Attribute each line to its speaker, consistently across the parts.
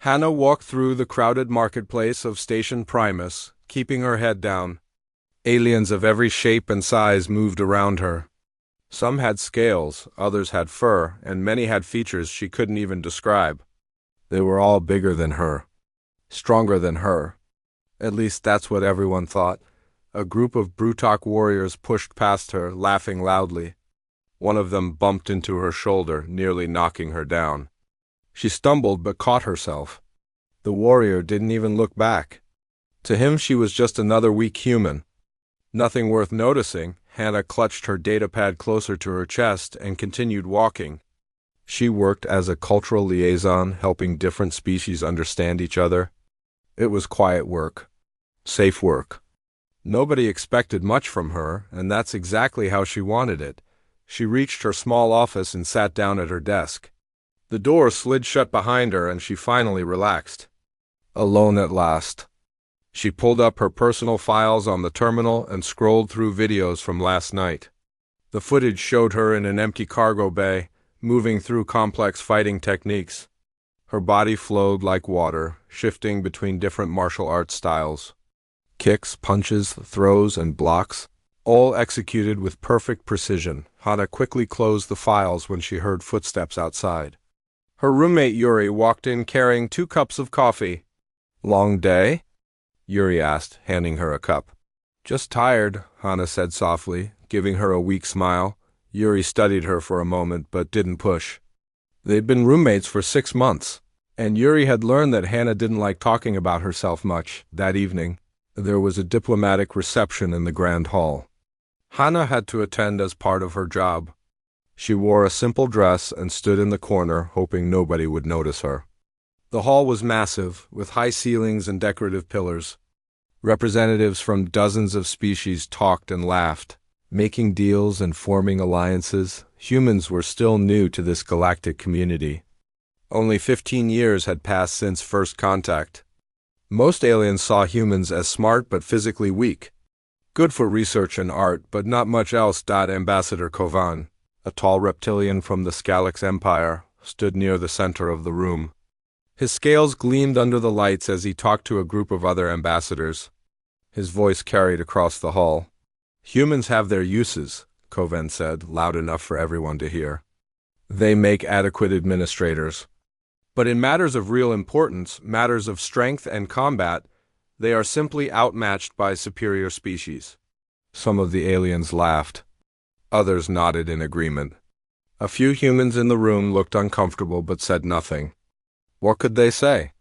Speaker 1: Hannah walked through the crowded marketplace of Station Primus, keeping her head down. Aliens of every shape and size moved around her. Some had scales, others had fur, and many had features she couldn't even describe. They were all bigger than her, stronger than her. At least that's what everyone thought. A group of Brutok warriors pushed past her, laughing loudly. One of them bumped into her shoulder, nearly knocking her down. She stumbled but caught herself. The warrior didn't even look back. To him she was just another weak human. Nothing worth noticing. Hannah clutched her datapad closer to her chest and continued walking. She worked as a cultural liaison, helping different species understand each other. It was quiet work. Safe work. Nobody expected much from her, and that's exactly how she wanted it. She reached her small office and sat down at her desk. The door slid shut behind her and she finally relaxed. Alone at last. She pulled up her personal files on the terminal and scrolled through videos from last night. The footage showed her in an empty cargo bay, moving through complex fighting techniques. Her body flowed like water, shifting between different martial arts styles. Kicks, punches, throws, and blocks, all executed with perfect precision. Hannah quickly closed the files when she heard footsteps outside. Her roommate Yuri walked in carrying 2 cups of coffee. "Long day?" Yuri asked, handing her a cup. "Just tired," Hannah said softly, giving her a weak smile. Yuri studied her for a moment but didn't push. They'd been roommates for 6 months, and Yuri had learned that Hannah didn't like talking about herself much. That evening, there was a diplomatic reception in the Grand Hall. Hannah had to attend as part of her job. She wore a simple dress and stood in the corner, hoping nobody would notice her. The hall was massive, with high ceilings and decorative pillars. Representatives from dozens of species talked and laughed, making deals and forming alliances. Humans were still new to this galactic community. Only 15 years had passed since first contact. Most aliens saw humans as smart but physically weak. Good for research and art, but not much else. Ambassador Kovan, a tall reptilian from the Skalix Empire, stood near the center of the room. His scales gleamed under the lights as he talked to a group of other ambassadors. His voice carried across the hall. "Humans have their uses," Kovan said, loud enough for everyone to hear. "They make adequate administrators. But in matters of real importance, matters of strength and combat, they are simply outmatched by superior species." Some of the aliens laughed. Others nodded in agreement. A few humans in the room looked uncomfortable but said nothing. What could they say?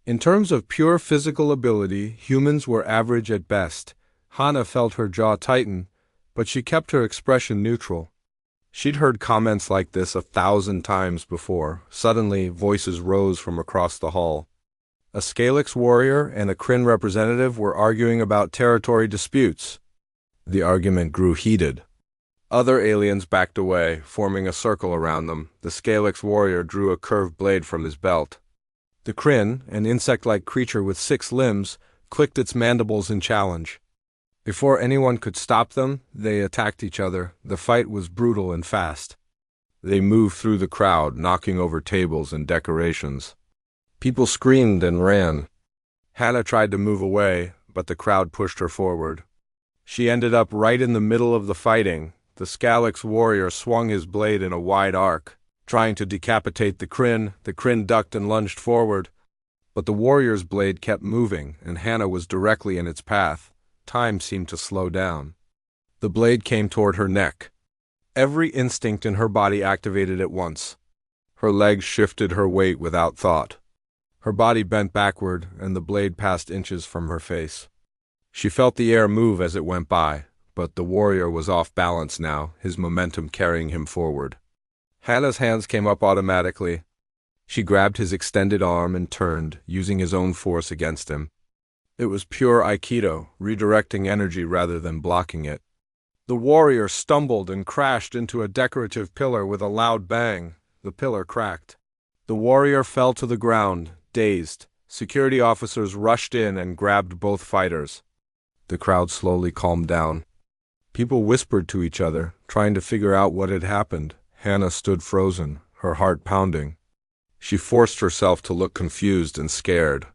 Speaker 1: In terms of pure physical ability, humans were average at best. Hannah felt her jaw tighten, but she kept her expression neutral. She'd heard comments like this 1,000 times before. Suddenly, voices rose from across the hall. A Skalix warrior and a Kryn representative were arguing about territory disputes. The argument grew heated. Other aliens backed away, forming a circle around them. The Skalix warrior drew a curved blade from his belt. The Kryn, an insect-like creature with 6 limbs, clicked its mandibles in challenge. Before anyone could stop them, they attacked each other. The fight was brutal and fast. They moved through the crowd, knocking over tables and decorations. People screamed and ran. Hannah tried to move away, but the crowd pushed her forward. She ended up right in the middle of the fighting. The Skalix warrior swung his blade in a wide arc, trying to decapitate the Kryn. The Kryn ducked and lunged forward, but the warrior's blade kept moving, and Hannah was directly in its path. Time seemed to slow down. The blade came toward her neck. Every instinct in her body activated at once. Her legs shifted her weight without thought. Her body bent backward, and the blade passed inches from her face. She felt the air move as it went by, but the warrior was off balance now, his momentum carrying him forward. Hannah's hands came up automatically. She grabbed his extended arm and turned, using his own force against him. It was pure Aikido, redirecting energy rather than blocking it. The warrior stumbled and crashed into a decorative pillar with a loud bang. The pillar cracked. The warrior fell to the ground, dazed. Security officers rushed in and grabbed both fighters. The crowd slowly calmed down. People whispered to each other, trying to figure out what had happened. Hannah stood frozen, her heart pounding. She forced herself to look confused and scared.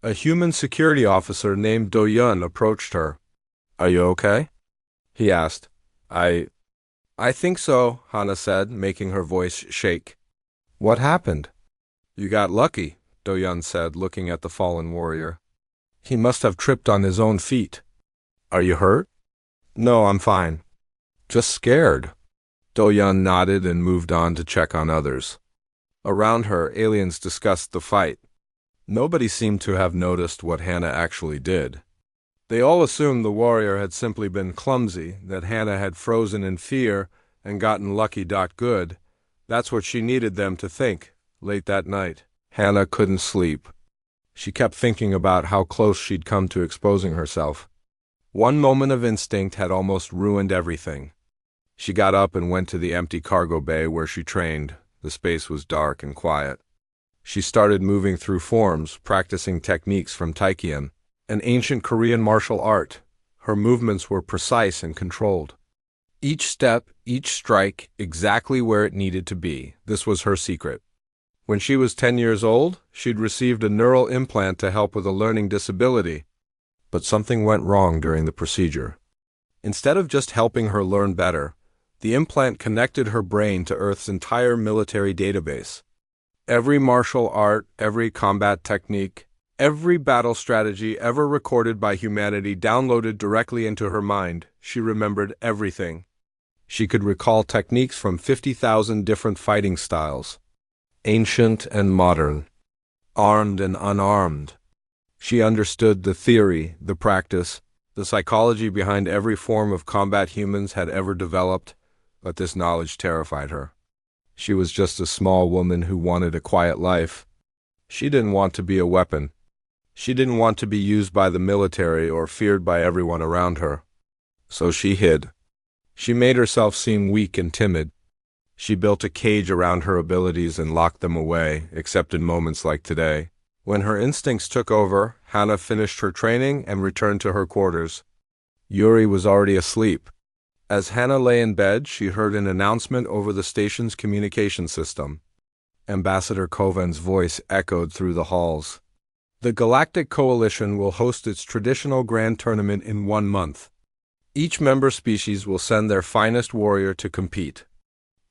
Speaker 1: A human security officer named Do-yun approached her. "Are you okay?" he asked. I think so," Hana said, making her voice shake. "What happened?" "You got lucky," Do-yun said, looking at the fallen warrior. "He must have tripped on his own feet." "Are you hurt?" "No, I'm fine. Just scared." Do-yun nodded and moved on to check on others. Around her, aliens discussed the fight. Nobody seemed to have noticed what Hana actually did. They all assumed the warrior had simply been clumsy, that Hana had frozen in fear and gotten lucky. Good. That's what she needed them to think. Late that night, Hana couldn't sleep. She kept thinking about how close she'd come to exposing herself. One moment of instinct had almost ruined everything. She got up and went to the empty cargo bay where she trained. The space was dark and quiet. She started moving through forms, practicing techniques from Taekyon, an ancient Korean martial art. Her movements were precise and controlled. Each step, each strike, exactly where it needed to be. This was her secret. When she was 10 years old, she'd received a neural implant to help with a learning disability. But something went wrong during the procedure. Instead of just helping her learn better, the implant connected her brain to Earth's entire military database. Every martial art, every combat technique, every battle strategy ever recorded by humanity downloaded directly into her mind. She remembered everything. She could recall techniques from 50,000 different fighting styles, ancient and modern, armed and unarmed. She understood the theory, the practice, the psychology behind every form of combat humans had ever developed, but this knowledge terrified her. She was just a small woman who wanted a quiet life. She didn't want to be a weapon. She didn't want to be used by the military or feared by everyone around her. So she hid. She made herself seem weak and timid. She built a cage around her abilities and locked them away, except in moments like today. When her instincts took over, Hana finished her training and returned to her quarters. Yuri was already asleep. As Hana lay in bed, she heard an announcement over the station's communication system. Ambassador Kovan's voice echoed through the halls. The Galactic Coalition will host its traditional grand tournament in 1 month. Each member species will send their finest warrior to compete.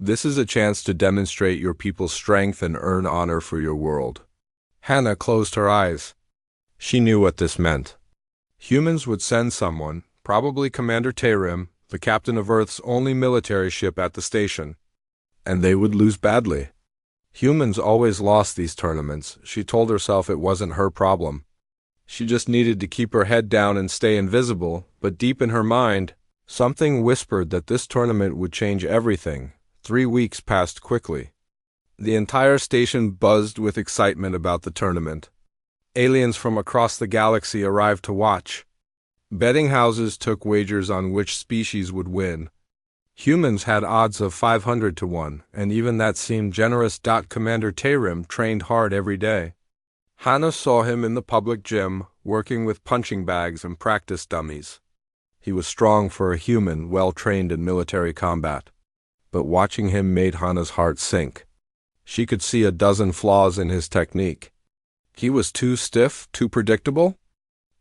Speaker 1: This is a chance to demonstrate your people's strength and earn honor for your world. Hana closed her eyes. She knew what this meant. Humans would send someone, probably Commander Tarim, the captain of Earth's only military ship at the station. And they would lose badly. Humans always lost these tournaments. She told herself it wasn't her problem. She just needed to keep her head down and stay invisible, but deep in her mind, something whispered that this tournament would change everything. 3 weeks passed quickly. The entire station buzzed with excitement about the tournament. Aliens from across the galaxy arrived to watch. Betting houses took wagers on which species would win. Humans had odds of 500 to 1, and even that seemed generous. Commander Tarim trained hard every day. Hana saw him in the public gym, working with punching bags and practice dummies. He was strong for a human, well-trained in military combat. But watching him made Hana's heart sink. She could see a dozen flaws in his technique. He was too stiff, too predictable.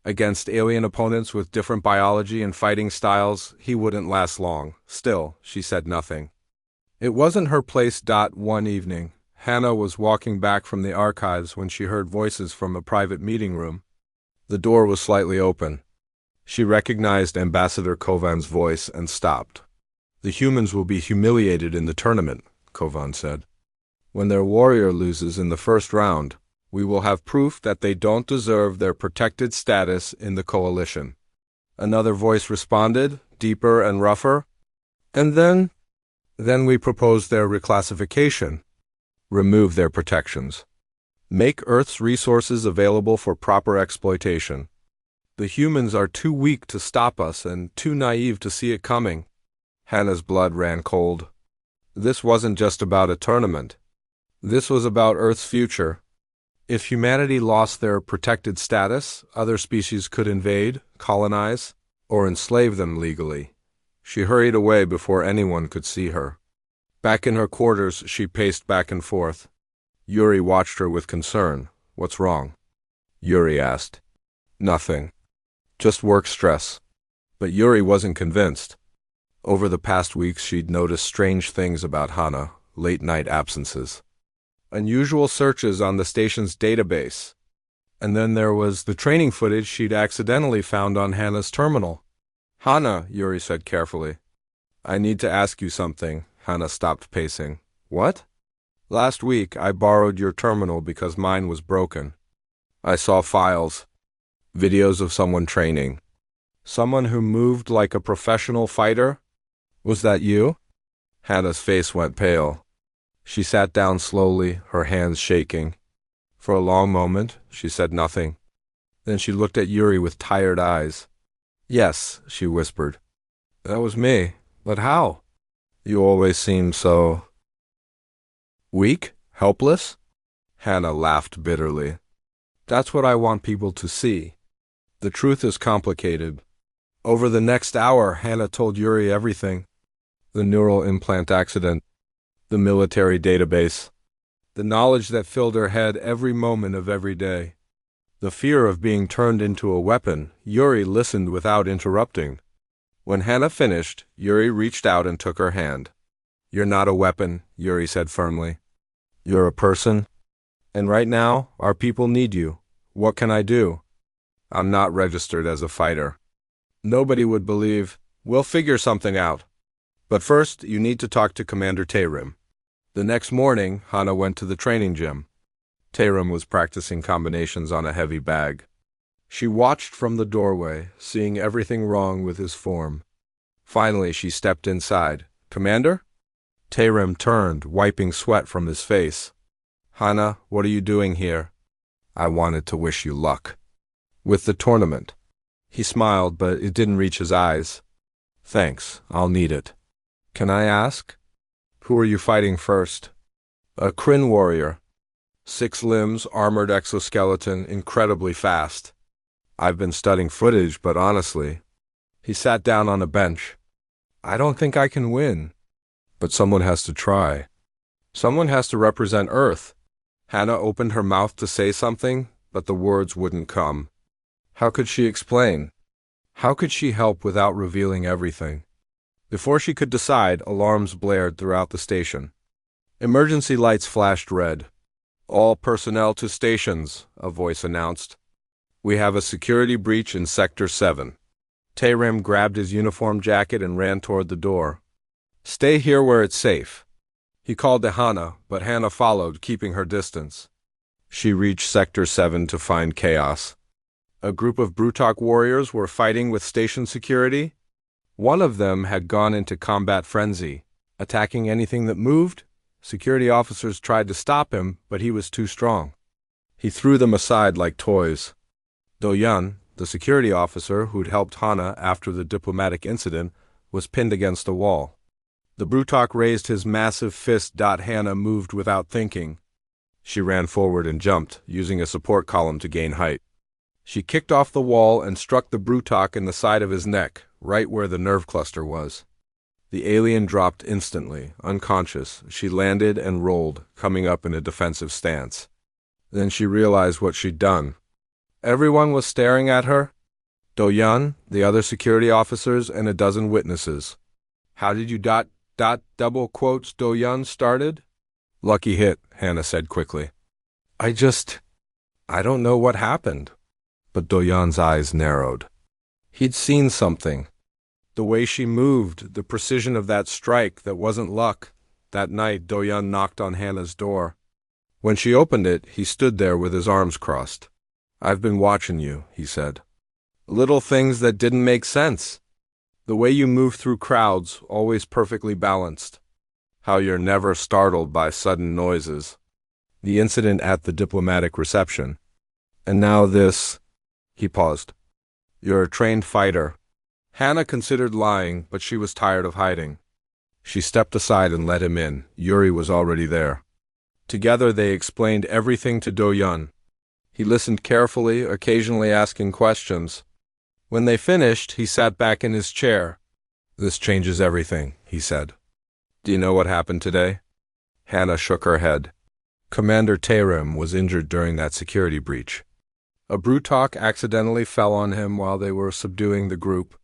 Speaker 1: Against alien opponents with different biology and fighting styles, he wouldn't last long. Still, she said nothing. It wasn't her place. One evening, Hana was walking back from the archives when she heard voices from a private meeting room. The door was slightly open. She recognized Ambassador Kovan's voice and stopped. "The humans will be humiliated in the tournament," Kovan said. "When their warrior loses in the first round, we will have proof that they don't deserve their protected status in the coalition." Another voice responded, deeper and rougher. "And then we propose their reclassification. Remove their protections. Make Earth's resources available for proper exploitation. The humans are too weak to stop us and too naive to see it coming." Hana's blood ran cold. This wasn't just about a tournament. This was about Earth's future. If humanity lost their protected status, other species could invade, colonize, or enslave them legally. She hurried away before anyone could see her. Back in her quarters, she paced back and forth. Yuri watched her with concern. What's wrong? Yuri asked. Nothing. Just work stress. But Yuri wasn't convinced. Over the past weeks, she'd noticed strange things about Hana, late-night absences, unusual searches on the station's database. And then there was the training footage she'd accidentally found on Hana's terminal. Hana, Yuri said carefully. I need to ask you something. Hana stopped pacing. What? Last week, I borrowed your terminal because mine was broken. I saw files, videos of someone training. Someone who moved like a professional fighter? Was that you? Hana's face went pale. She sat down slowly, her hands shaking. For a long moment, she said nothing. Then she looked at Yuri with tired eyes. Yes, she whispered. That was me. But how? You always seem so... weak? Helpless? Hana laughed bitterly. That's what I want people to see. The truth is complicated. Over the next hour, Hana told Yuri everything. The neural implant accident, the military database, the knowledge that filled her head every moment of every day. The fear of being turned into a weapon. Yuri listened without interrupting. When Hana finished, Yuri reached out and took her hand. You're not a weapon, Yuri said firmly. You're a person. And right now, our people need you. What can I do? I'm not registered as a fighter. Nobody would believe. We'll figure something out. But first, you need to talk to Commander Tarim. The next morning, Hana went to the training gym. Tarim was practicing combinations on a heavy bag. She watched from the doorway, seeing everything wrong with his form. Finally, she stepped inside. Commander? Tarim turned, wiping sweat from his face. Hana, what are you doing here? I wanted to wish you luck. With the tournament. He smiled, but it didn't reach his eyes. Thanks, I'll need it. Can I ask? Who are you fighting first? A Kryn warrior. 6 limbs, armored exoskeleton, incredibly fast. I've been studying footage, but honestly... He sat down on a bench. I don't think I can win. But someone has to try. Someone has to represent Earth. Hana opened her mouth to say something, but the words wouldn't come. How could she explain? How could she help without revealing everything? Before she could decide, alarms blared throughout the station. Emergency lights flashed red. All personnel to stations, a voice announced. We have a security breach in Sector 7. Tarim grabbed his uniform jacket and ran toward the door. Stay here where it's safe. He called to Hana, but Hana followed, keeping her distance. She reached Sector 7 to find chaos. A group of Brutok warriors were fighting with station security. One of them had gone into combat frenzy, attacking anything that moved. Security officers tried to stop him, but he was too strong. He threw them aside like toys. Do-Yun, the security officer who'd helped Hana after the diplomatic incident, was pinned against a wall. The Brutok raised his massive fist. Hana moved without thinking. She ran forward and jumped, using a support column to gain height. She kicked off the wall and struck the Brutok in the side of his neck, right where the nerve cluster was. The alien dropped instantly, unconscious. She landed and rolled, coming up in a defensive stance. Then she realized what she'd done. Everyone was staring at her. Do-Yun, the other security officers, and a dozen witnesses. How did you double quotes Do-Yun started? Lucky hit, Hana said quickly. I don't know what happened. But Do-Yun's eyes narrowed. He'd seen something. The way she moved, the precision of that strike that wasn't luck. That night, Do-Yun knocked on Hana's door. When she opened it, he stood there with his arms crossed. I've been watching you, he said. Little things that didn't make sense. The way you move through crowds, always perfectly balanced. How you're never startled by sudden noises. The incident at the diplomatic reception. And now this... He paused. You're a trained fighter. Hana considered lying, but she was tired of hiding. She stepped aside and let him in. Yuri was already there. Together they explained everything to Do-Yun. He listened carefully, occasionally asking questions. When they finished, he sat back in his chair. This changes everything, he said. Do you know what happened today? Hana shook her head. Commander Tarim was injured during that security breach. A Brutok accidentally fell on him while they were subduing the group.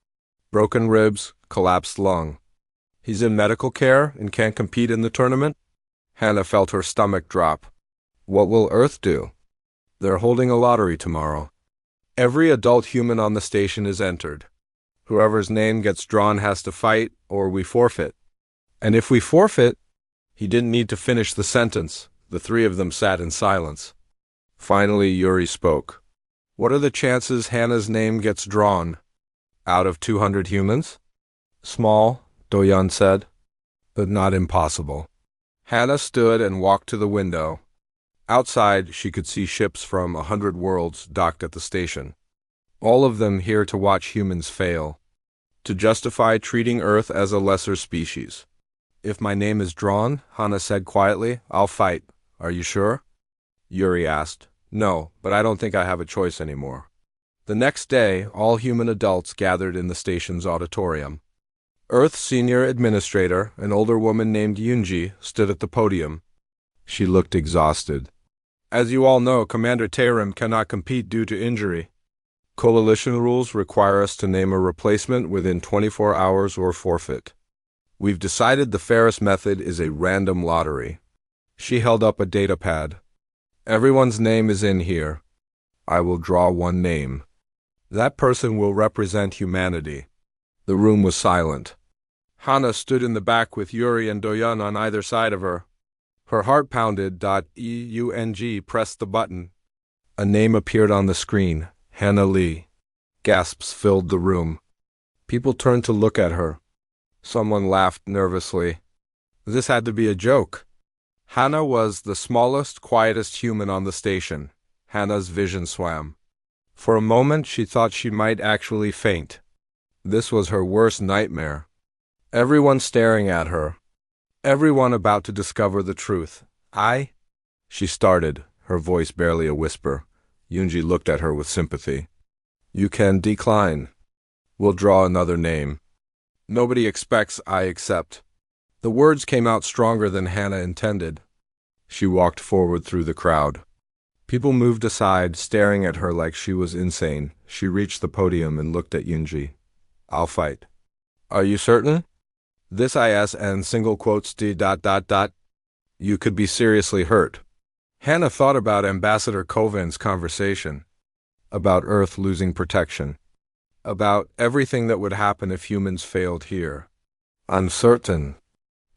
Speaker 1: Broken ribs, collapsed lung. He's in medical care and can't compete in the tournament? Hannah felt her stomach drop. What will Earth do? They're holding a lottery tomorrow. Every adult human on the station is entered. Whoever's name gets drawn has to fight, or we forfeit. And if we forfeit... He didn't need to finish the sentence. The three of them sat in silence. Finally, Yuri spoke. What are the chances Hannah's name gets drawn? Out of 200 humans? Small, Do-yeon said, but not impossible. Hannah stood and walked to the window. Outside, she could see ships from 100 worlds docked at the station. All of them here to watch humans fail, to justify treating Earth as a lesser species. If my name is drawn, Hannah said quietly, I'll fight. Are you sure? Yuri asked. No, but I don't think I have a choice anymore. The next day, all human adults gathered in the station's auditorium. Earth's senior administrator, an older woman named Yoonji, stood at the podium. She looked exhausted. As you all know, Commander Tarim cannot compete due to injury. Coalition rules require us to name a replacement within 24 hours or forfeit. We've decided the fairest method is a random lottery. She held up a datapad. Everyone's name is in here. I will draw one name. That person will represent humanity. The room was silent. Hannah stood in the back with Yuri and Do-yeon on either side of her. Her heart pounded. Eung pressed the button. A name appeared on the screen. Hannah Lee. Gasps filled the room. People turned to look at her. Someone laughed nervously. This had to be a joke. Hannah was the smallest, quietest human on the station. Hannah's vision swam. For a moment, she thought she might actually faint. This was her worst nightmare. Everyone staring at her. Everyone about to discover the truth. She started, her voice barely a whisper. Yoonji looked at her with sympathy. You can decline. We'll draw another name. Nobody expects I accept. The words came out stronger than Hannah intended. She walked forward through the crowd. People moved aside, staring at her like she was insane. She reached the podium and looked at Yoonji. I'll fight. Are you certain? This is and single quotes d. You could be seriously hurt. Hannah thought about Ambassador Kovan's conversation. About Earth losing protection. About everything that would happen if humans failed here. Uncertain.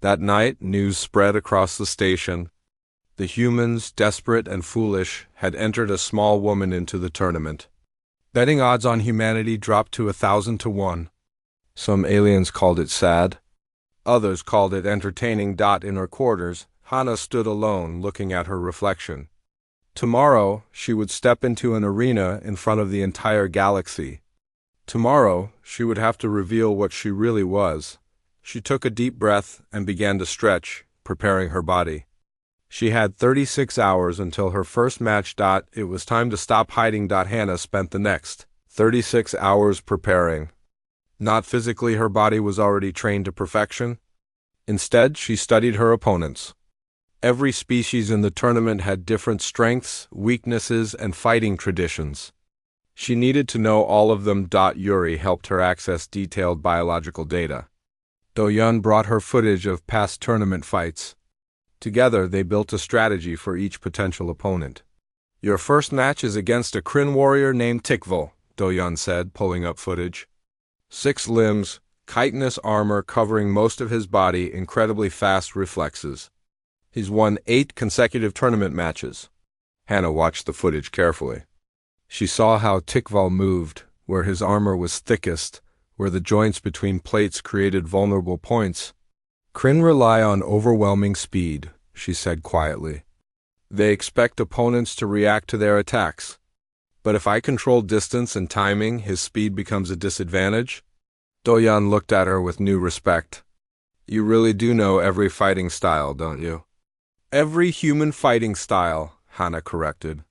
Speaker 1: That night, news spread across the station. The humans, desperate and foolish, had entered a small woman into the tournament. Betting odds on humanity dropped to 1,000 to 1. Some aliens called it sad. Others called it entertaining. In her quarters, Hannah stood alone, looking at her reflection. Tomorrow, she would step into an arena in front of the entire galaxy. Tomorrow, she would have to reveal what she really was. She took a deep breath and began to stretch, preparing her body. She had 36 hours until her first match. It was time to stop hiding. Hannah spent the next 36 hours preparing. Not physically, her body was already trained to perfection. Instead, she studied her opponents. Every species in the tournament had different strengths, weaknesses, and fighting traditions. She needed to know all of them. Yuri helped her access detailed biological data. Do-yeon brought her footage of past tournament fights. Together, they built a strategy for each potential opponent. Your first match is against a Kryn warrior named Tikval, Do-yeon said, pulling up footage. 6 limbs, chitinous armor covering most of his body, incredibly fast reflexes. He's won 8 consecutive tournament matches. Hannah watched the footage carefully. She saw how Tikval moved, where his armor was thickest, where the joints between plates created vulnerable points. Kryn rely on overwhelming speed, she said quietly. They expect opponents to react to their attacks. But if I control distance and timing, his speed becomes a disadvantage. Do-yeon looked at her with new respect. You really do know every fighting style, don't you? Every human fighting style, Hannah corrected.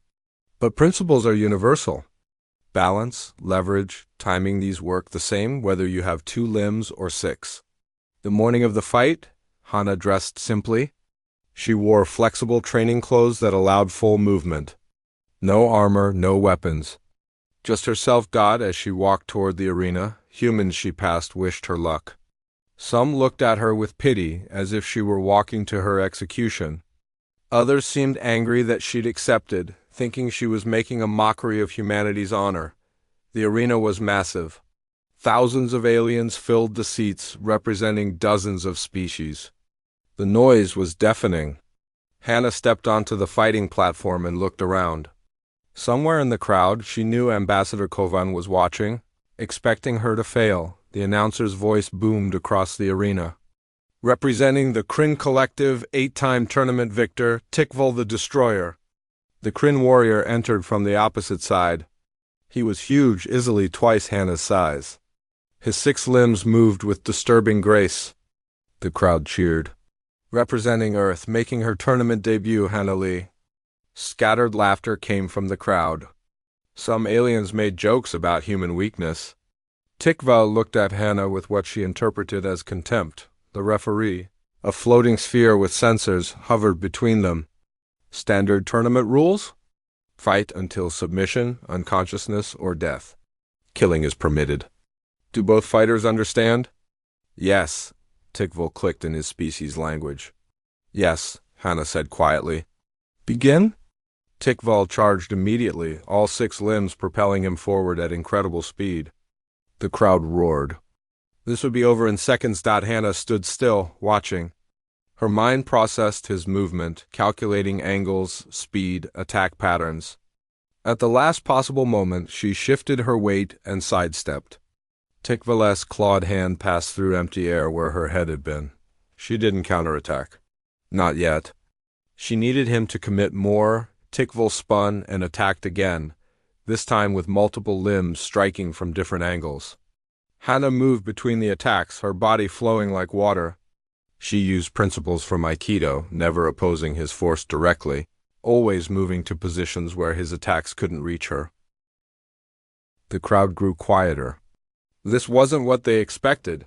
Speaker 1: But principles are universal. Balance, leverage, timing, these work the same whether you have 2 limbs or 6. The morning of the fight, Hannah dressed simply. She wore flexible training clothes that allowed full movement. No armor, no weapons. Just her self-God as she walked toward the arena. Humans she passed wished her luck. Some looked at her with pity, as if she were walking to her execution. Others seemed angry that she'd accepted, thinking she was making a mockery of humanity's honor. The arena was massive. Thousands of aliens filled the seats, representing dozens of species. The noise was deafening. Hannah stepped onto the fighting platform and looked around. Somewhere in the crowd, she knew Ambassador Kovan was watching. Expecting her to fail, the announcer's voice boomed across the arena. Representing the Kryn Collective, 8-time tournament victor, Tikval the Destroyer. The Kryn warrior entered from the opposite side. He was huge, easily twice Hannah's size. His 6 limbs moved with disturbing grace. The crowd cheered. Representing Earth, making her tournament debut, Hannah Lee. Scattered laughter came from the crowd. Some aliens made jokes about human weakness. Tikval looked at Hannah with what she interpreted as contempt. The referee, a floating sphere with sensors, hovered between them. Standard tournament rules? Fight until submission, unconsciousness, or death. Killing is permitted. Do both fighters understand? Yes, Tikval clicked in his species language. Yes, Hannah said quietly. Begin? Tikval charged immediately, all 6 limbs propelling him forward at incredible speed. The crowd roared. This would be over in seconds. Hannah stood still, watching. Her mind processed his movement, calculating angles, speed, attack patterns. At the last possible moment, she shifted her weight and sidestepped. Tikval's clawed hand passed through empty air where her head had been. She didn't counterattack. Not yet. She needed him to commit more. Tikval spun and attacked again, this time with multiple limbs striking from different angles. Hannah moved between the attacks, her body flowing like water. She used principles from Aikido, never opposing his force directly, always moving to positions where his attacks couldn't reach her. The crowd grew quieter. This wasn't what they expected.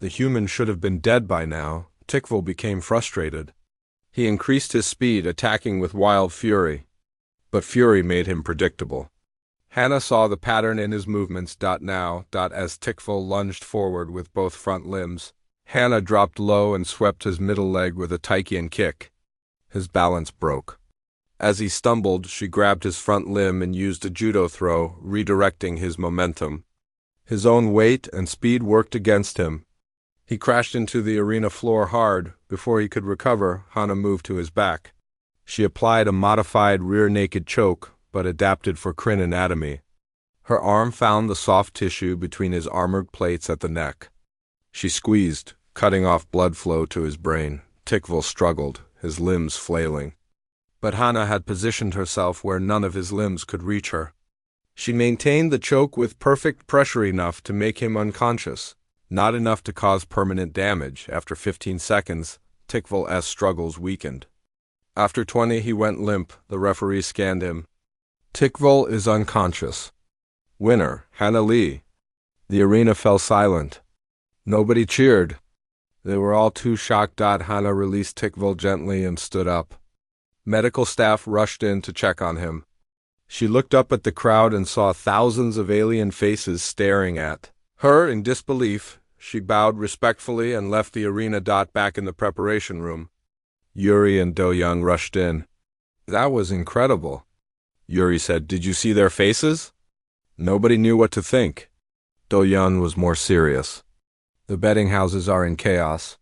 Speaker 1: The human should have been dead by now. Tikval became frustrated. He increased his speed, attacking with wild fury. But fury made him predictable. Hannah saw the pattern in his movements. Now, as Tikval lunged forward with both front limbs, Hannah dropped low and swept his middle leg with a Taikian kick. His balance broke. As he stumbled, she grabbed his front limb and used a judo throw, redirecting his momentum. His own weight and speed worked against him. He crashed into the arena floor hard. Before he could recover, Hannah moved to his back. She applied a modified rear naked choke, but adapted for Kryn anatomy. Her arm found the soft tissue between his armored plates at the neck. She squeezed, cutting off blood flow to his brain. Tikval struggled, his limbs flailing. But Hannah had positioned herself where none of his limbs could reach her. She maintained the choke with perfect pressure, enough to make him unconscious, not enough to cause permanent damage. After 15 seconds, Tikval's struggles weakened. After 20, he went limp. The referee scanned him. Tikval is unconscious. Winner, Hannah Lee. The arena fell silent. Nobody cheered. They were all too shocked. Hannah released Tikval gently and stood up. Medical staff rushed in to check on him. She looked up at the crowd and saw thousands of alien faces staring at her in disbelief. She bowed respectfully and left the arena. Back in the preparation room, Yuri and Do-young rushed in. That was incredible, Yuri said. Did you see their faces? Nobody knew what to think. Do-young was more serious. The betting houses are in chaos.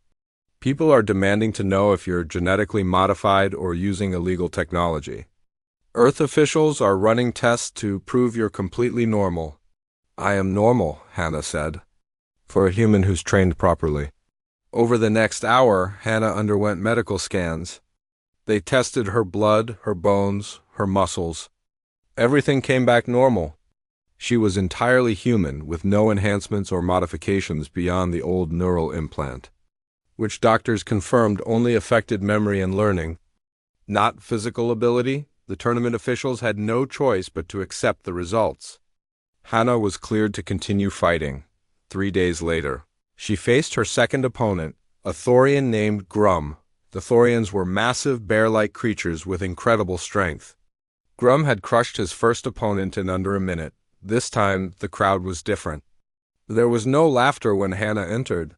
Speaker 1: People are demanding to know if you're genetically modified or using illegal technology. Earth officials are running tests to prove you're completely normal. I am normal, Hannah said, for a human who's trained properly. Over the next hour, Hannah underwent medical scans. They tested her blood, her bones, her muscles. Everything came back normal. She was entirely human, with no enhancements or modifications beyond the old neural implant, which doctors confirmed only affected memory and learning, not physical ability. The tournament officials had no choice but to accept the results. Hannah was cleared to continue fighting. 3 days later, she faced her second opponent, a Thorian named Grum, The Thorians were massive, bear-like creatures with incredible strength. Grum had crushed his first opponent in under a minute. This time, the crowd was different. There was no laughter when Hannah entered.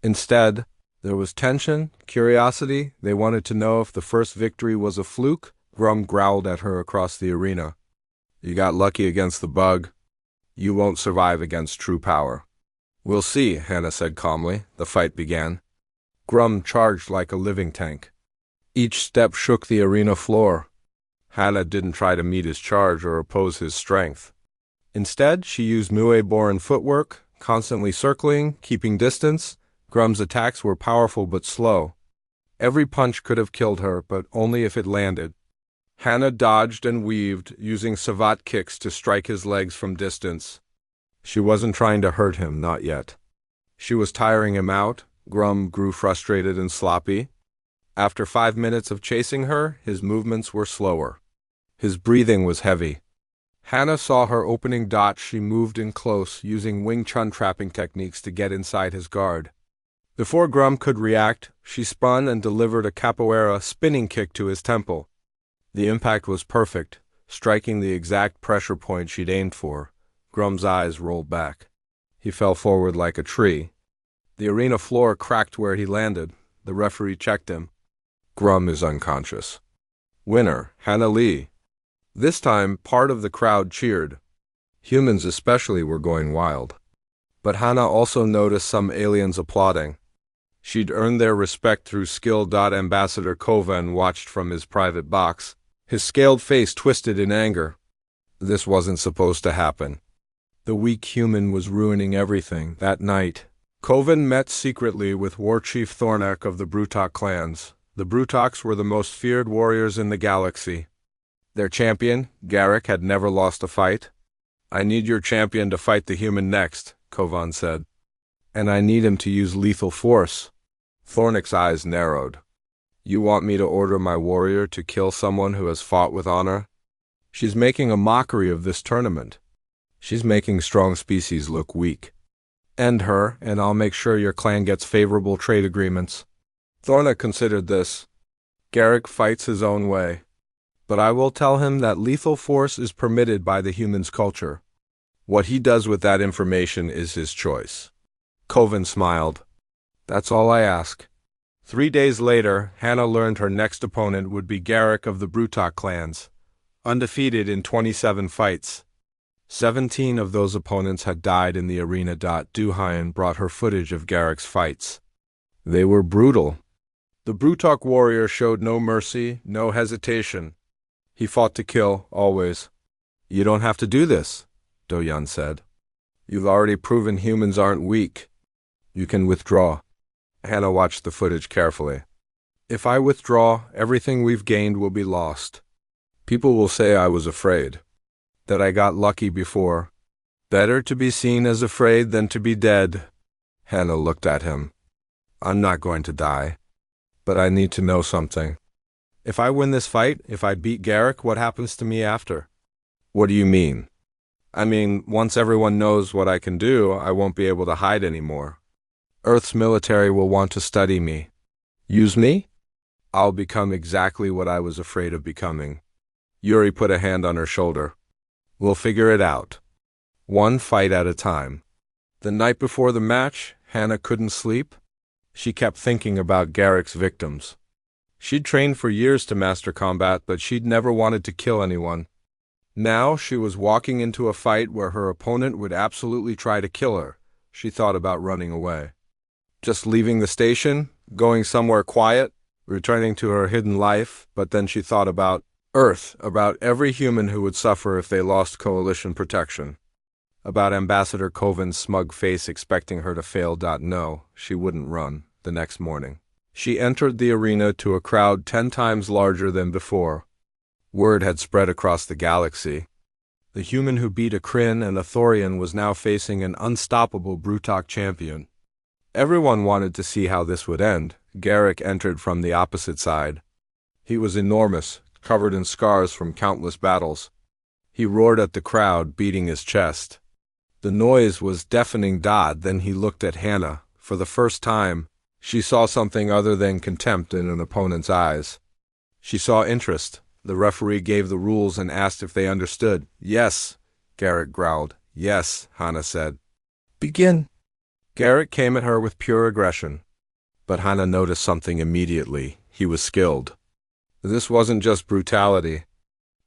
Speaker 1: Instead, there was tension, curiosity. They wanted to know if the first victory was a fluke. Grum growled at her across the arena. You got lucky against the bug. You won't survive against true power. We'll see, Hannah said calmly. The fight began. Grum charged like a living tank. Each step shook the arena floor. Hannah didn't try to meet his charge or oppose his strength. Instead, she used Mue-born footwork, constantly circling, keeping distance. Grum's attacks were powerful but slow. Every punch could have killed her, but only if it landed. Hannah dodged and weaved, using savate kicks to strike his legs from distance. She wasn't trying to hurt him, not yet. She was tiring him out. Grum grew frustrated and sloppy. After 5 minutes of chasing her, his movements were slower. His breathing was heavy. Hannah saw her opening dot. She moved in close, using Wing Chun trapping techniques to get inside his guard. Before Grum could react, she spun and delivered a capoeira spinning kick to his temple. The impact was perfect, striking the exact pressure point she'd aimed for. Grum's eyes rolled back. He fell forward like a tree. The arena floor cracked where he landed. The referee checked him. Grum is unconscious. Winner, Hannah Lee. This time, part of the crowd cheered. Humans especially were going wild. But Hannah also noticed some aliens applauding. She'd earned their respect through skill. Ambassador Kovan watched from his private box. His scaled face twisted in anger. This wasn't supposed to happen. The weak human was ruining everything. That night, Kovan met secretly with War Chief Thornak of the Brutok clans. The Brutoks were the most feared warriors in the galaxy. Their champion, Garrick, had never lost a fight. I need your champion to fight the human next, Kovan said. And I need him to use lethal force. Thornak's eyes narrowed. You want me to order my warrior to kill someone who has fought with honor? She's making a mockery of this tournament. She's making strong species look weak. End her, and I'll make sure your clan gets favorable trade agreements. Thornak considered this. Garrick fights his own way. But I will tell him that lethal force is permitted by the human's culture. What he does with that information is his choice. Kovan smiled. That's all I ask. 3 days later, Hannah learned her next opponent would be Garrick of the Brutok clans, undefeated in 27 fights. 17 of those opponents had died in the arena. Duhain brought her footage of Garrick's fights. They were brutal. The Brutok warrior showed no mercy, no hesitation. He fought to kill, always. You don't have to do this, Doyan said. You've already proven humans aren't weak. You can withdraw. Hannah watched the footage carefully. If I withdraw, everything we've gained will be lost. People will say I was afraid, that I got lucky before. Better to be seen as afraid than to be dead. Hannah looked at him. I'm not going to die, but I need to know something. If I win this fight, if I beat Garrick, what happens to me after? What do you mean? I mean, once everyone knows what I can do, I won't be able to hide anymore. Earth's military will want to study me. Use me? I'll become exactly what I was afraid of becoming. Yuri put a hand on her shoulder. We'll figure it out. One fight at a time. The night before the match, Hannah couldn't sleep. She kept thinking about Garrick's victims. She'd trained for years to master combat, but she'd never wanted to kill anyone. Now she was walking into a fight where her opponent would absolutely try to kill her. She thought about running away. Just leaving the station, going somewhere quiet, returning to her hidden life, but then she thought about Earth, about every human who would suffer if they lost coalition protection. About Ambassador Kovan's smug face expecting her to fail. No, she wouldn't run. The next morning, she entered the arena to a crowd 10 times larger than before. Word had spread across the galaxy. The human who beat a Kryn and a Thorian was now facing an unstoppable Brutok champion. Everyone wanted to see how this would end. Garrick entered from the opposite side. He was enormous, covered in scars from countless battles. He roared at the crowd, beating his chest. The noise was deafening. Then he looked at Hannah. For the first time, She saw something other than contempt in an opponent's eyes. She saw interest. The referee gave the rules and asked if they understood. "Yes," Garrick growled. "Yes," Hannah said. "Begin." Garrick came at her with pure aggression. But Hannah noticed something immediately. He was skilled. This wasn't just brutality.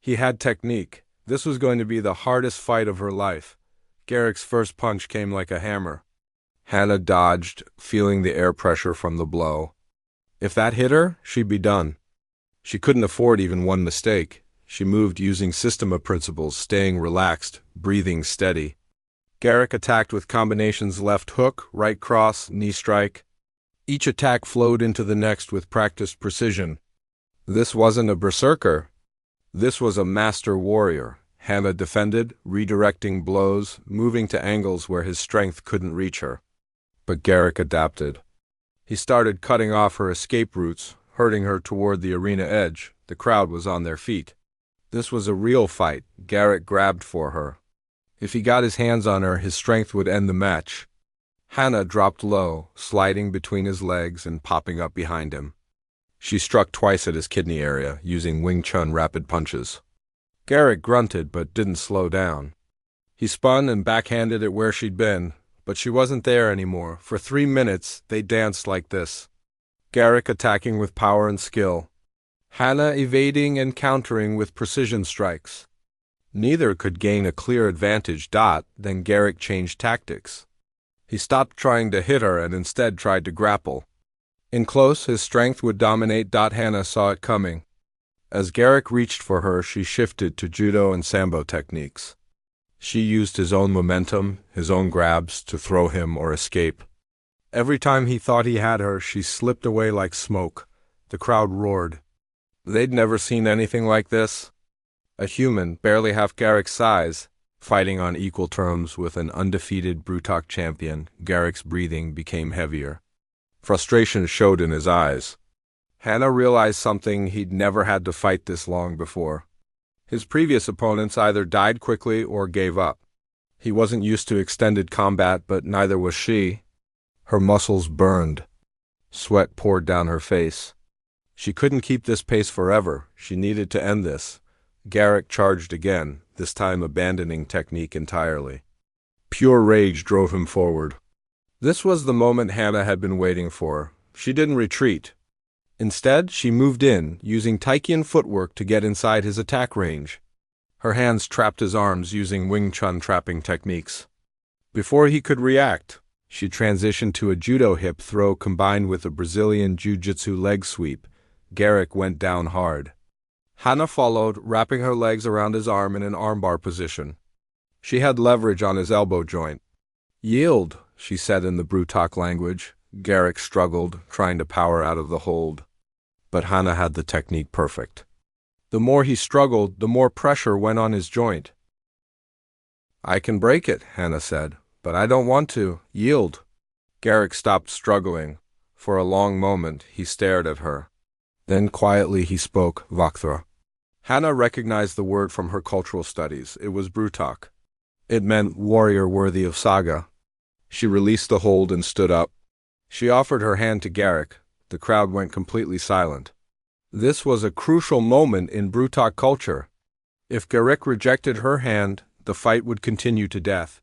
Speaker 1: He had technique. This was going to be the hardest fight of her life. Garrick's first punch came like a hammer. Hannah dodged, feeling the air pressure from the blow. If that hit her, she'd be done. She couldn't afford even one mistake. She moved using system of principles, staying relaxed, breathing steady. Garrick attacked with combinations left hook, right cross, knee strike. Each attack flowed into the next with practiced precision. This wasn't a berserker. This was a master warrior. Hannah defended, redirecting blows, moving to angles where his strength couldn't reach her. But Garrick adapted. He started cutting off her escape routes, herding her toward the arena edge. The crowd was on their feet. This was a real fight. Garrick grabbed for her. If he got his hands on her, his strength would end the match. Hannah dropped low, sliding between his legs and popping up behind him. She struck twice at his kidney area, using Wing Chun rapid punches. Garrick grunted but didn't slow down. He spun and backhanded at where she'd been, but she wasn't there anymore. For 3 minutes, they danced like this. Garrick attacking with power and skill. Hannah evading and countering with precision strikes. Neither could gain a clear advantage. Then Garrick changed tactics. He stopped trying to hit her and instead tried to grapple. In close, his strength would dominate. Hannah saw it coming. As Garrick reached for her, she shifted to judo and sambo techniques. She used his own momentum, his own grabs, to throw him or escape. Every time he thought he had her, she slipped away like smoke. The crowd roared. They'd never seen anything like this. A human, barely half Garrick's size, fighting on equal terms with an undefeated Brutok champion. Garrick's breathing became heavier. Frustration showed in his eyes. Hannah realized something: he'd never had to fight this long before. His previous opponents either died quickly or gave up. He wasn't used to extended combat, but neither was she. Her muscles burned. Sweat poured down her face. She couldn't keep this pace forever. She needed to end this. Garrick charged again, this time abandoning technique entirely. Pure rage drove him forward. This was the moment Hannah had been waiting for. She didn't retreat. Instead, she moved in, using Taikian footwork to get inside his attack range. Her hands trapped his arms using Wing Chun trapping techniques. Before he could react, she transitioned to a judo hip throw combined with a Brazilian jiu-jitsu leg sweep. Garrick went down hard. Hannah followed, wrapping her legs around his arm in an armbar position. She had leverage on his elbow joint. "Yield," she said in the Brutok language. Garrick struggled, trying to power out of the hold. But Hannah had the technique perfect. The more he struggled, the more pressure went on his joint. "I can break it," Hannah said, "but I don't want to. Yield." Garrick stopped struggling. For a long moment, he stared at her. Then quietly he spoke Vakthra. Hannah recognized the word from her cultural studies. It was Brutok. It meant warrior worthy of saga. She released the hold and stood up. She offered her hand to Garrick. The crowd went completely silent. This was a crucial moment in Brutok culture. If Garrick rejected her hand, the fight would continue to death.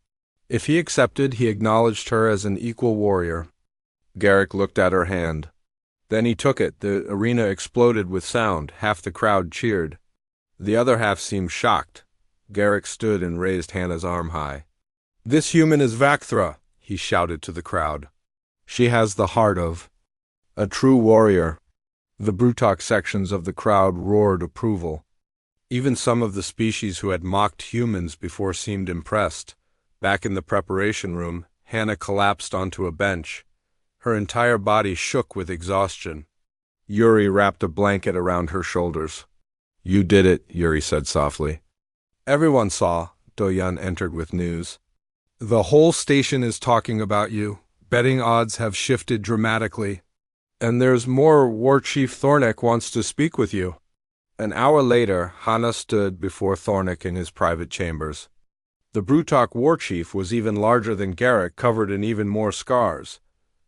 Speaker 1: If he accepted, he acknowledged her as an equal warrior. Garrick looked at her hand. Then he took it. The arena exploded with sound. Half the crowd cheered. The other half seemed shocked. Garrick stood and raised Hannah's arm high. "This human is Vakthra," he shouted to the crowd. "She has the heart of a true warrior." The Brutok sections of the crowd roared approval. Even some of the species who had mocked humans before seemed impressed. Back in the preparation room, Hannah collapsed onto a bench. Her entire body shook with exhaustion. Yuri wrapped a blanket around her shoulders. "You did it," Yuri said softly. "Everyone saw." Doyan entered with news. "The whole station is talking about you. Betting odds have shifted dramatically. And there's more. War Chief Thornek wants to speak with you." An hour later, Hannah stood before Thornek in his private chambers. The Brutok war chief was even larger than Garrick, covered in even more scars.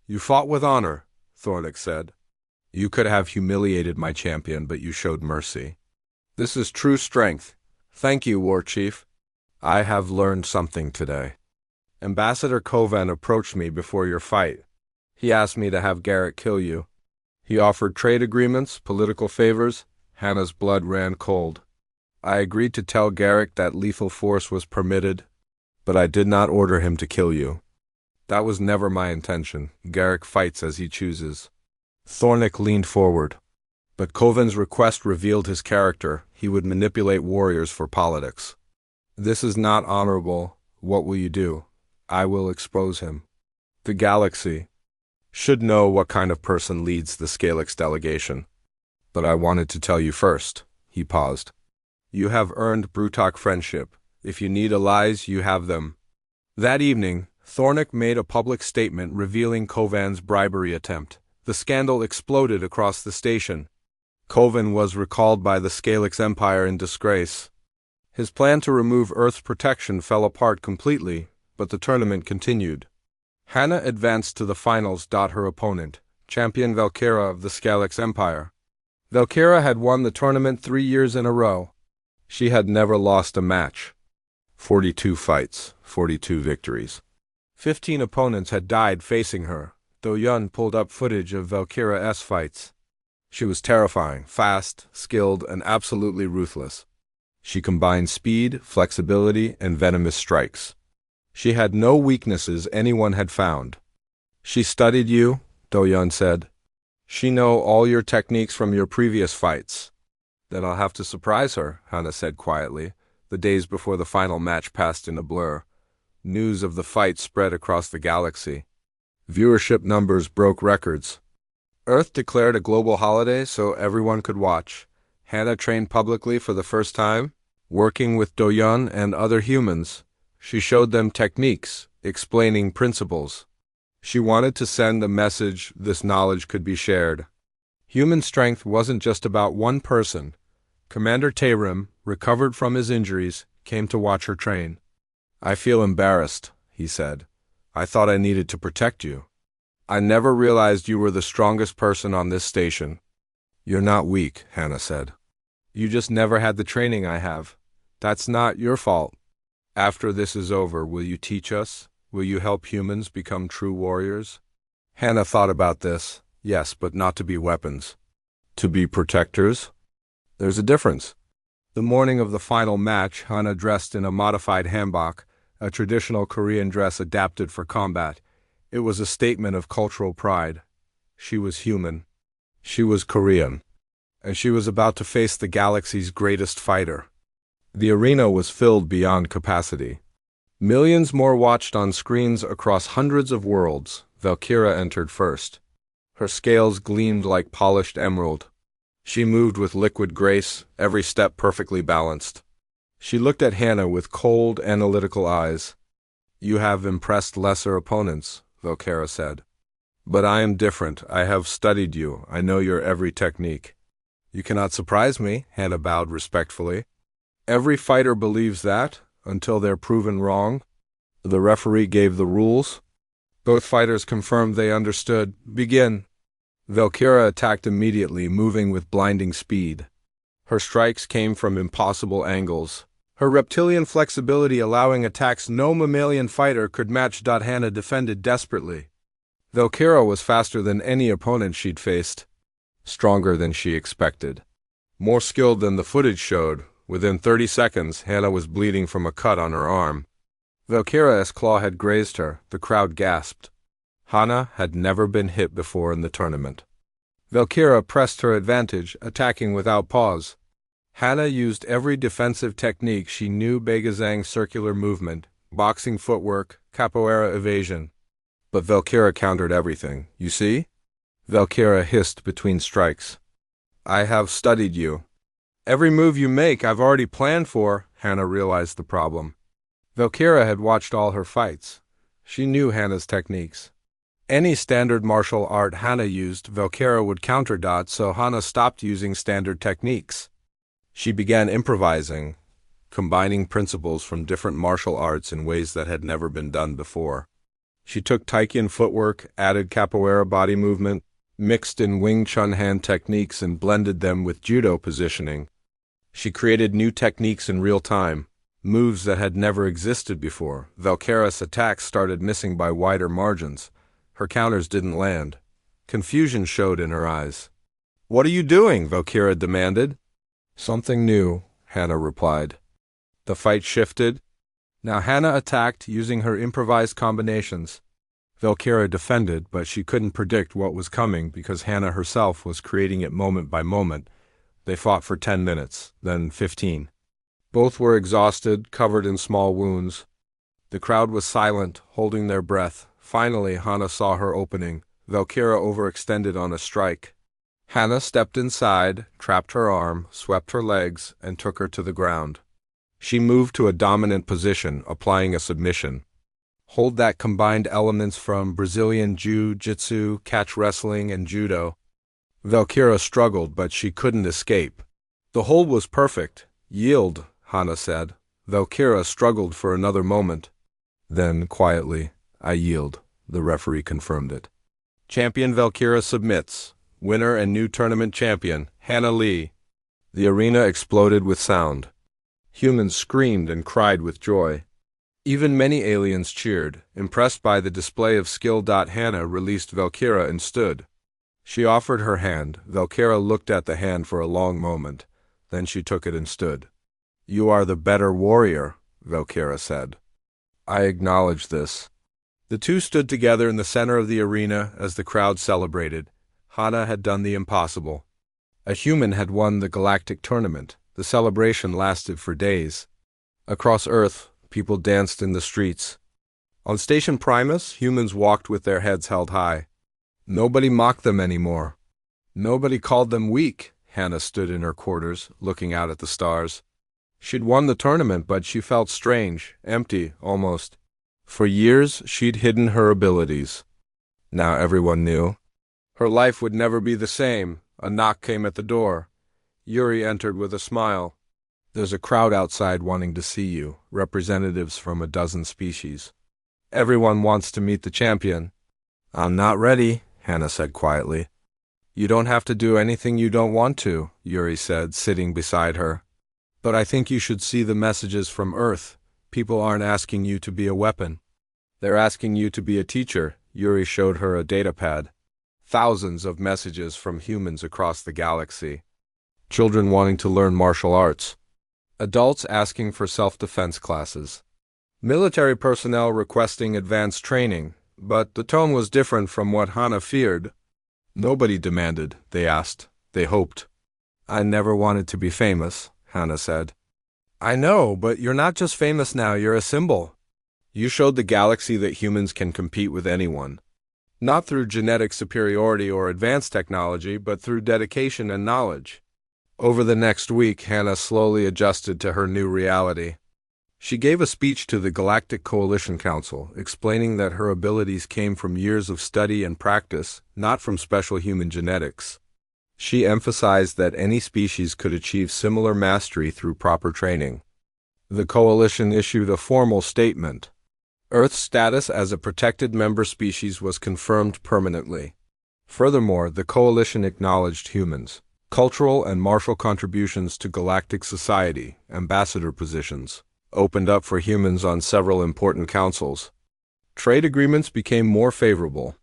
Speaker 1: "You fought with honor," Thornick said. You could have humiliated my champion, but you showed mercy. This is true strength. Thank you, War Chief. I have learned something today. Ambassador Kovan approached me before your fight. He asked me to have Garrett kill you. He offered trade agreements, political favors. Hannah's blood ran cold. I agreed to tell Garrett that lethal force was permitted, but I did not order him to kill you. That was never my intention. Garrett fights as he chooses. Thornick leaned forward. But Kovan's request revealed his character. He would manipulate warriors for politics. This is not honorable. What will you do? I will expose him. The galaxy should know what kind of person leads the Scalix delegation. But I wanted to tell you first. He paused. You have earned Brutok friendship. If you need allies, you have them. That evening, Thornick made a public statement revealing Kovan's bribery attempt. The scandal exploded across the station. Kovan was recalled by the Scalix Empire in disgrace. His plan to remove Earth's protection fell apart completely, but the tournament continued. Hannah advanced to the finals. Her opponent, champion Valkyra of the Scalix Empire. Valkyra had won the tournament 3 years in a row. She had never lost a match. 42 fights, 42 victories. 15 opponents had died facing her. Do-Yun pulled up footage of Valkyra's fights. She was terrifying, fast, skilled, and absolutely ruthless. She combined speed, flexibility, and venomous strikes. She had no weaknesses anyone had found. She studied you, Do-Yun said. She know all your techniques from your previous fights. Then I'll have to surprise her, Hannah said quietly. The days before the final match passed in a blur. News of the fight spread across the galaxy. Viewership numbers broke records. Earth declared a global holiday so everyone could watch. Hannah trained publicly for the first time, working with Do-Yun and other humans. She showed them techniques, explaining principles. She wanted to send a message this knowledge could be shared. Human strength wasn't just about one person. Commander Tarim, recovered from his injuries, came to watch her train. I feel embarrassed, he said. I thought I needed to protect you. I never realized you were the strongest person on this station. You're not weak, Hannah said. You just never had the training I have. That's not your fault. After this is over, will you teach us? Will you help humans become true warriors? Hannah thought about this. Yes, but not to be weapons. To be protectors? There's a difference. The morning of the final match, Hannah dressed in a modified hanbok, a traditional Korean dress adapted for combat. It was a statement of cultural pride. She was human. She was Korean. And she was about to face the galaxy's greatest fighter. The arena was filled beyond capacity. Millions more watched on screens across hundreds of worlds. Valkyra entered first. Her scales gleamed like polished emerald. She moved with liquid grace, every step perfectly balanced. She looked at Hannah with cold, analytical eyes. You have impressed lesser opponents, Valkyra said. But I am different. I have studied you. I know your every technique. You cannot surprise me, Hannah bowed respectfully. Every fighter believes that, until they're proven wrong. The referee gave the rules. Both fighters confirmed they understood. Begin. Valkyra attacked immediately, moving with blinding speed. Her strikes came from impossible angles. Her reptilian flexibility allowing attacks no mammalian fighter could match. Hannah defended desperately. Valkyra was faster than any opponent she'd faced. Stronger than she expected. More skilled than the footage showed. Within 30 seconds, Hannah was bleeding from a cut on her arm. Valkyra's claw had grazed her. The crowd gasped. Hannah had never been hit before in the tournament. Valkyra pressed her advantage, attacking without pause. Hannah used every defensive technique she knew: Begazang circular movement, boxing footwork, capoeira evasion. But Valkyra countered everything. You see? Valkyra hissed between strikes. I have studied you. Every move you make I've already planned for. Hannah realized the problem. Valkyra had watched all her fights. She knew Hannah's techniques. Any standard martial art Hannah used, Valkyra would counter. So Hannah stopped using standard techniques. She began improvising, combining principles from different martial arts in ways that had never been done before. She took Taikian footwork, added capoeira body movement, mixed in Wing Chun hand techniques and blended them with judo positioning. She created new techniques in real time, moves that had never existed before. Valkyra's attacks started missing by wider margins. Her counters didn't land. Confusion showed in her eyes. "What are you doing?" Valkyra demanded. "Something new," Hannah replied. The fight shifted. Now Hannah attacked using her improvised combinations. Valkyra defended, but she couldn't predict what was coming because Hannah herself was creating it moment by moment. They fought for 10 minutes, then 15. Both were exhausted, covered in small wounds. The crowd was silent, holding their breath. Finally, Hannah saw her opening. Valkyra overextended on a strike. Hannah stepped inside, trapped her arm, swept her legs, and took her to the ground. She moved to a dominant position, applying a submission. Hold that combined elements from Brazilian Jiu-Jitsu, catch wrestling, and judo. Valkyra struggled, but she couldn't escape. The hold was perfect. "Yield," Hannah said. Valkyra struggled for another moment. Then, quietly, "I yield," the referee confirmed it. Champion Valkyra submits. Winner and new tournament champion, Hannah Lee. The arena exploded with sound. Humans screamed and cried with joy. Even many aliens cheered, impressed by the display of skill. Hannah released Valkyra and stood. She offered her hand. Valkyra looked at the hand for a long moment. Then she took it and stood. "You are the better warrior," Valkyra said. "I acknowledge this." The two stood together in the center of the arena as the crowd celebrated. Hannah had done the impossible. A human had won the Galactic tournament. The celebration lasted for days. Across Earth, people danced in the streets. On Station Primus, humans walked with their heads held high. Nobody mocked them anymore. Nobody called them weak. Hannah stood in her quarters, looking out at the stars. She'd won the tournament, but she felt strange, empty, almost. For years, she'd hidden her abilities. Now everyone knew. Her life would never be the same. A knock came at the door. Yuri entered with a smile. "There's a crowd outside wanting to see you, representatives from a dozen species. Everyone wants to meet the champion." "I'm not ready," Hannah said quietly. "You don't have to do anything you don't want to," Yuri said, sitting beside her. "But I think you should see the messages from Earth. People aren't asking you to be a weapon. They're asking you to be a teacher." Yuri showed her a datapad. Thousands of messages from humans across the galaxy. Children wanting to learn martial arts. Adults asking for self-defense classes. Military personnel requesting advanced training, but the tone was different from what Hannah feared. Nobody demanded, they asked, they hoped. "I never wanted to be famous," Hannah said. "I know, but you're not just famous now, you're a symbol. You showed the galaxy that humans can compete with anyone. Not through genetic superiority or advanced technology, but through dedication and knowledge." Over the next week, Hannah slowly adjusted to her new reality. She gave a speech to the Galactic Coalition Council, explaining that her abilities came from years of study and practice, not from special human genetics. She emphasized that any species could achieve similar mastery through proper training. The Coalition issued a formal statement. Earth's status as a protected member species was confirmed permanently. Furthermore, the Coalition acknowledged humans' cultural and martial contributions to galactic society. Ambassador positions opened up for humans on several important councils. Trade agreements became more favorable.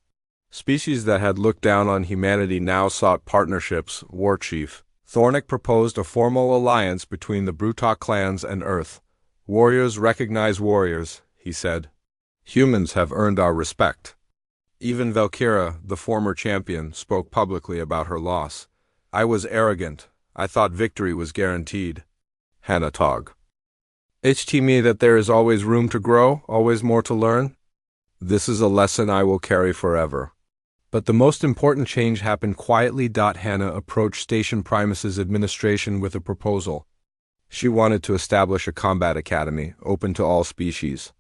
Speaker 1: Species that had looked down on humanity now sought partnerships. War Chief Thornick proposed a formal alliance between the Brutok clans and Earth. "Warriors recognize warriors," he said. "Humans have earned our respect." Even Valkyra, the former champion, spoke publicly about her loss. "I was arrogant. I thought victory was guaranteed." Hannah Tog. "It taught me that there is always room to grow, always more to learn. This is a lesson I will carry forever." But the most important change happened quietly. Hannah approached Station Primus's administration with a proposal. She wanted to establish a combat academy, open to all species.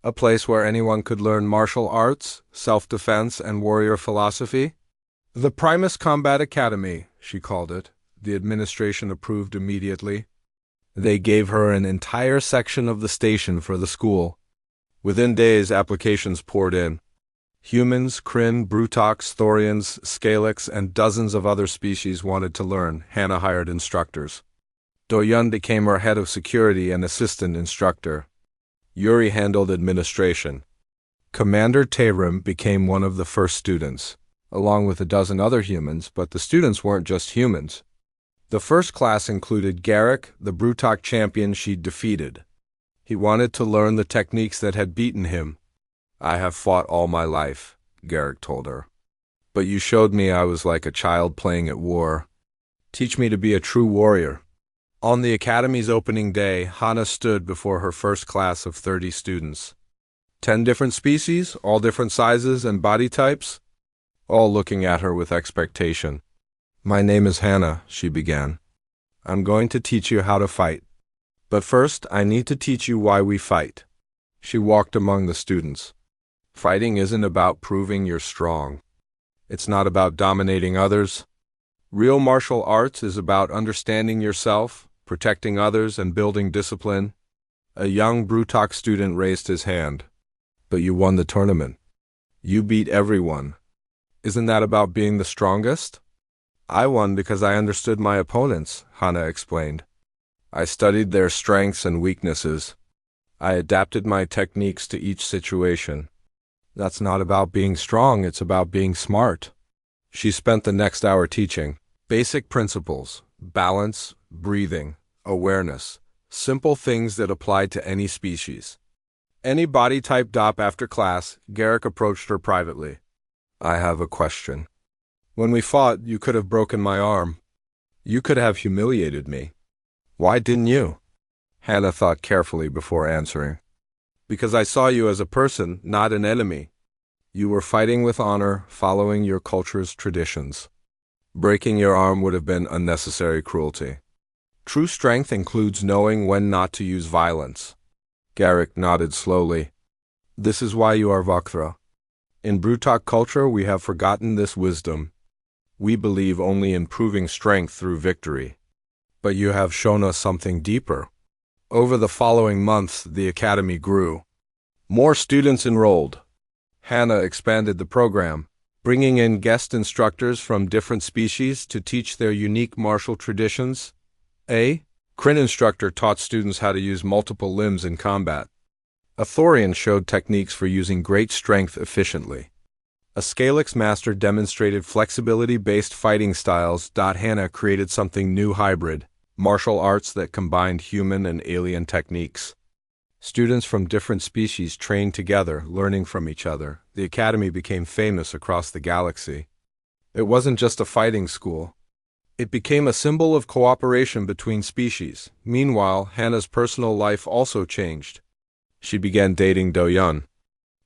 Speaker 1: A place where anyone could learn martial arts, self-defense, and warrior philosophy. The Primus Combat Academy, she called it. The administration approved immediately. They gave her an entire section of the station for the school. Within days, applications poured in. Humans, Kryn, Brutox, Thorians, Scalix, and dozens of other species wanted to learn. Hannah hired instructors. Do-Yun became our head of security and assistant instructor. Yuri handled administration. Commander Tarim became one of the first students, along with a dozen other humans, but the students weren't just humans. The first class included Garrick, the Brutok champion she'd defeated. He wanted to learn the techniques that had beaten him. "I have fought all my life," Garrick told her. "But you showed me I was like a child playing at war. Teach me to be a true warrior." On the Academy's opening day, Hannah stood before her first class of 30 students. 10 different species, all different sizes and body types, all looking at her with expectation. "My name is Hannah," she began. "I'm going to teach you how to fight. But first, I need to teach you why we fight." She walked among the students. "Fighting isn't about proving you're strong. It's not about dominating others. Real martial arts is about understanding yourself, protecting others, and building discipline." A young Brutok student raised his hand. "But you won the tournament. You beat everyone. Isn't that about being the strongest?" "I won because I understood my opponents," Hannah explained. "I studied their strengths and weaknesses. I adapted my techniques to each situation. That's not about being strong, it's about being smart." She spent the next hour teaching basic principles, balance, breathing, awareness, simple things that apply to any species. Any body type. After class, Garrick approached her privately. "I have a question. When we fought, you could have broken my arm. You could have humiliated me. Why didn't you?" Hannah thought carefully before answering. "Because I saw you as a person, not an enemy. You were fighting with honor, following your culture's traditions. Breaking your arm would have been unnecessary cruelty. True strength includes knowing when not to use violence." Garrick nodded slowly. "This is why you are Vakthra. In Brutok culture, we have forgotten this wisdom. We believe only in proving strength through victory. But you have shown us something deeper." Over the following months, the Academy grew. More students enrolled. Hannah expanded the program, bringing in guest instructors from different species to teach their unique martial traditions. A Kryn instructor taught students how to use multiple limbs in combat. A Thorian showed techniques for using great strength efficiently. A Scalix master demonstrated flexibility-based fighting styles. Hannah created something new: hybrid martial arts that combined human and alien techniques. Students from different species trained together, learning from each other. The Academy became famous across the galaxy. It wasn't just a fighting school. It became a symbol of cooperation between species. Meanwhile, Hannah's personal life also changed. She began dating Do-Yun.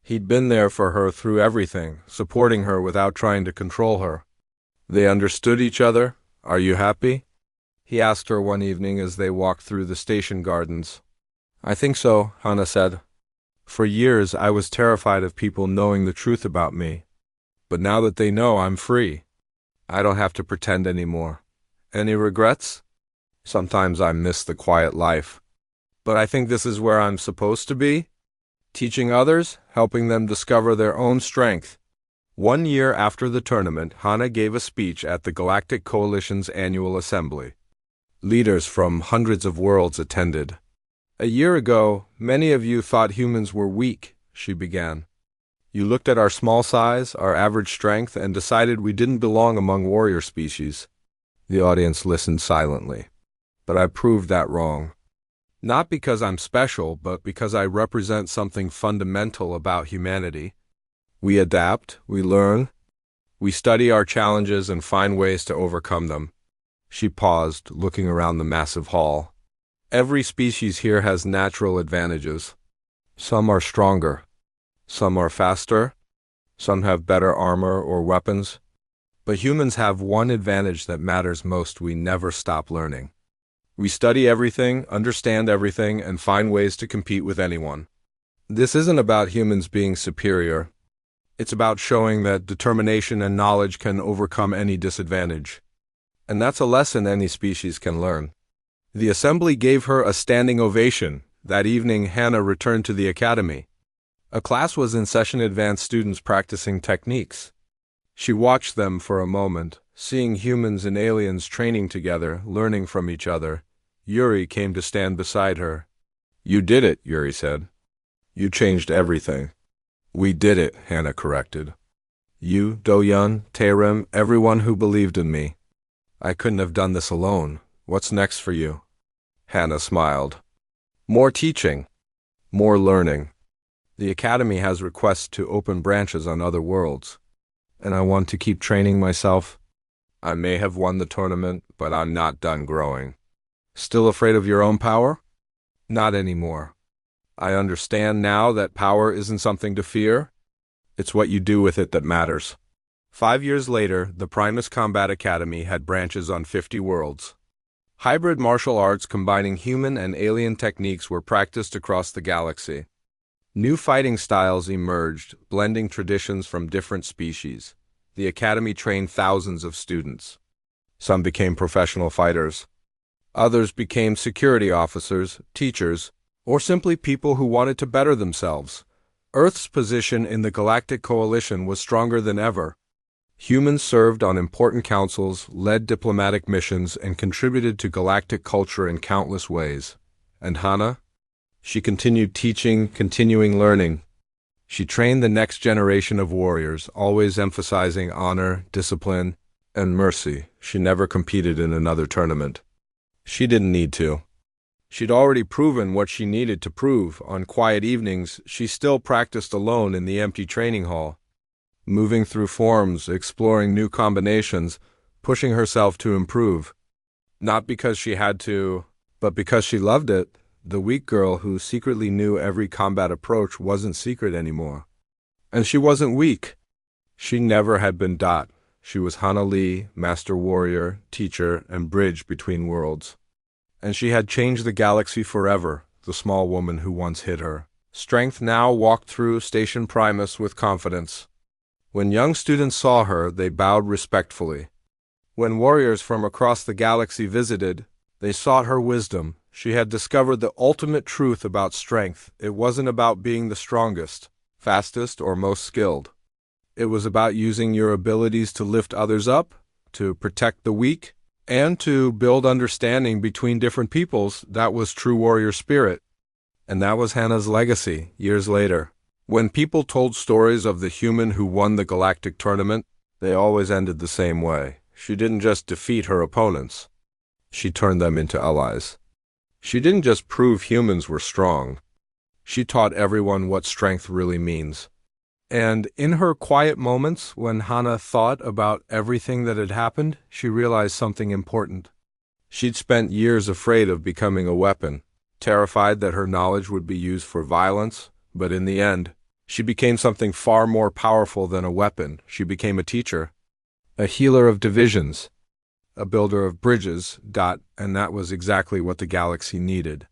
Speaker 1: He'd been there for her through everything, supporting her without trying to control her. They understood each other. "Are you happy?" he asked her one evening as they walked through the station gardens. "I think so," Hannah said. "For years I was terrified of people knowing the truth about me. But now that they know, I'm free. I don't have to pretend anymore." "Any regrets?" "Sometimes I miss the quiet life. But I think this is where I'm supposed to be. Teaching others, helping them discover their own strength." 1 year after the tournament, Hannah gave a speech at the Galactic Coalition's annual assembly. Leaders from hundreds of worlds attended. "A year ago, many of you thought humans were weak," she began. "You looked at our small size, our average strength, and decided we didn't belong among warrior species." The audience listened silently. "But I proved that wrong. Not because I'm special, but because I represent something fundamental about humanity. We adapt, we learn, we study our challenges and find ways to overcome them." She paused, looking around the massive hall. "Every species here has natural advantages. Some are stronger. Some are faster. Some have better armor or weapons. But humans have one advantage that matters most: we never stop learning. We study everything, understand everything, and find ways to compete with anyone. This isn't about humans being superior. It's about showing that determination and knowledge can overcome any disadvantage. And that's a lesson any species can learn." The assembly gave her a standing ovation. That evening, Hannah returned to the Academy. A class was in session, advanced students practicing techniques. She watched them for a moment, seeing humans and aliens training together, learning from each other. Yuri came to stand beside her. "You did it," Yuri said. "You changed everything." "We did it," Hannah corrected. "You, Do-Yun, Taerim, everyone who believed in me. I couldn't have done this alone. What's next for you?" Hannah smiled. "More teaching. More learning. The Academy has requests to open branches on other worlds, and I want to keep training myself. I may have won the tournament, but I'm not done growing." "Still afraid of your own power?" "Not anymore. I understand now that power isn't something to fear. It's what you do with it that matters." 5 years later, the Primus Combat Academy had branches on 50 worlds. Hybrid martial arts combining human and alien techniques were practiced across the galaxy. New fighting styles emerged, blending traditions from different species. The Academy trained thousands of students. Some became professional fighters. Others became security officers, teachers, or simply people who wanted to better themselves. Earth's position in the Galactic Coalition was stronger than ever. Humans served on important councils, led diplomatic missions, and contributed to galactic culture in countless ways. And Hannah? She continued teaching, continuing learning. She trained the next generation of warriors, always emphasizing honor, discipline, and mercy. She never competed in another tournament. She didn't need to. She'd already proven what she needed to prove. On quiet evenings, she still practiced alone in the empty training hall, moving through forms, exploring new combinations, pushing herself to improve. Not because she had to, but because she loved it. The weak girl who secretly knew every combat approach wasn't secret anymore. And she wasn't weak. She never had been Dot. She was Hannah Lee, master warrior, teacher, and bridge between worlds. And she had changed the galaxy forever, the small woman who once hid her strength now walked through Station Primus with confidence. When young students saw her, they bowed respectfully. When warriors from across the galaxy visited, they sought her wisdom. She had discovered the ultimate truth about strength. It wasn't about being the strongest, fastest, or most skilled. It was about using your abilities to lift others up, to protect the weak, and to build understanding between different peoples. That was true warrior spirit. And that was Hannah's legacy, years later. When people told stories of the human who won the galactic tournament, they always ended the same way. She didn't just defeat her opponents. She turned them into allies. She didn't just prove humans were strong. She taught everyone what strength really means. And in her quiet moments, when Hannah thought about everything that had happened, she realized something important. She'd spent years afraid of becoming a weapon, terrified that her knowledge would be used for violence, but in the end, she became something far more powerful than a weapon. She became a teacher, a healer of divisions, a builder of bridges, and that was exactly what the galaxy needed.